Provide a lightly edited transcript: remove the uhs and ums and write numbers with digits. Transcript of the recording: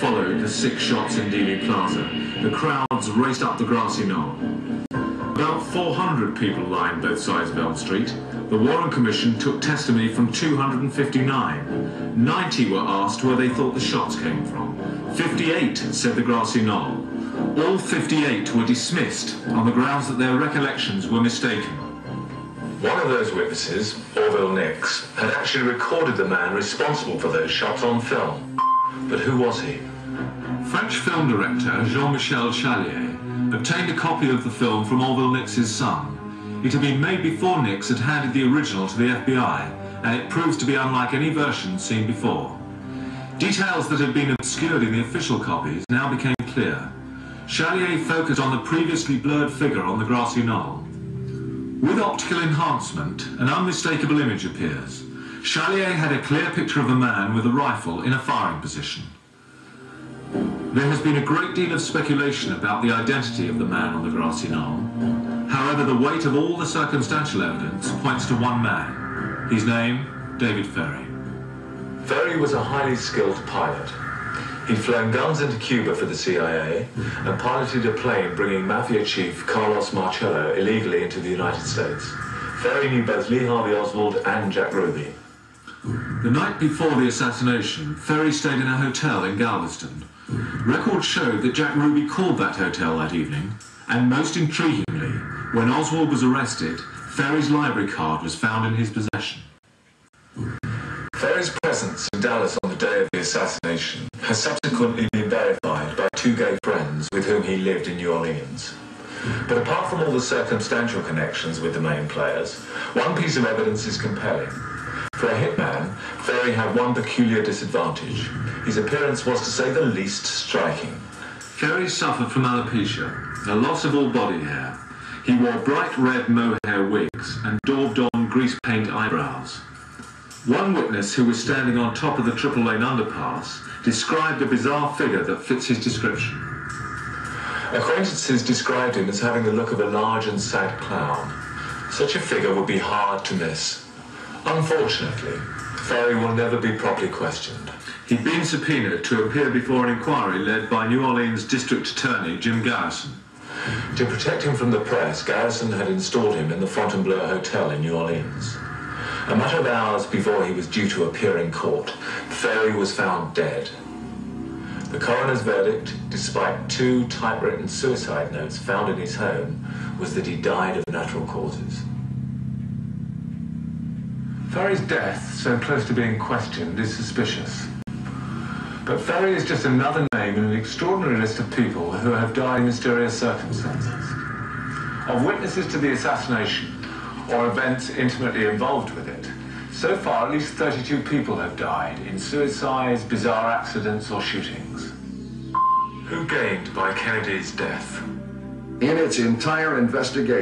followed the 6 shots in Dealey Plaza, the crowds raced up the grassy knoll. About 400 people lined both sides of Elm Street. The Warren Commission took testimony from 259. 90 were asked where they thought the shots came from. 58 said the grassy knoll. All 58 were dismissed on the grounds that their recollections were mistaken. One of those witnesses, Orville Nix, had actually recorded the man responsible for those shots on film. But who was he? French film director Jean-Michel Chalier obtained a copy of the film from Orville Nix's son. It had been made before Nix had handed the original to the FBI, and it proves to be unlike any version seen before. Details that had been obscured in the official copies now became clear. Chalier focused on the previously blurred figure on the grassy knoll. With optical enhancement, an unmistakable image appears. Chalier had a clear picture of a man with a rifle in a firing position. There has been a great deal of speculation about the identity of the man on the grassy knoll. However, the weight of all the circumstantial evidence points to one man. His name, David Ferrie. Ferrie was a highly skilled pilot. He'd flown guns into Cuba for the CIA and piloted a plane bringing Mafia chief Carlos Marcello illegally into the United States. Ferrie knew both Lee Harvey Oswald and Jack Ruby. The night before the assassination, Ferrie stayed in a hotel in Galveston. Records showed that Jack Ruby called that hotel that evening, and most intriguingly, when Oswald was arrested, Ferrie's library card was found in his possession. Ferrie's presence in Dallas on the day of the assassination has subsequently been verified by 2 gay friends with whom he lived in New Orleans. But apart from all the circumstantial connections with the main players, one piece of evidence is compelling. For a hitman, Ferrie had one peculiar disadvantage. His appearance was, to say the least, striking. Ferrie suffered from alopecia, a loss of all body hair. He wore bright red mohair wigs and daubed on grease paint eyebrows. One witness who was standing on top of the Triple Lane underpass described a bizarre figure that fits his description. Acquaintances described him as having the look of a large and sad clown. Such a figure would be hard to miss. Unfortunately, Ferrie will never be properly questioned. He'd been subpoenaed to appear before an inquiry led by New Orleans District Attorney Jim Garrison. To protect him from the press, Garrison had installed him in the Fontainebleau Hotel in New Orleans. A matter of hours before he was due to appear in court, Ferrie was found dead. The coroner's verdict, despite 2 typewritten suicide notes found in his home, was that he died of natural causes. Ferrie's death, so close to being questioned, is suspicious. But Ferrie is just another name in an extraordinary list of people who have died in mysterious circumstances. Of witnesses to the assassination, or events intimately involved with it, so far at least 32 people have died in suicides, bizarre accidents, or shootings. Who gained by Kennedy's death? In its entire investigation,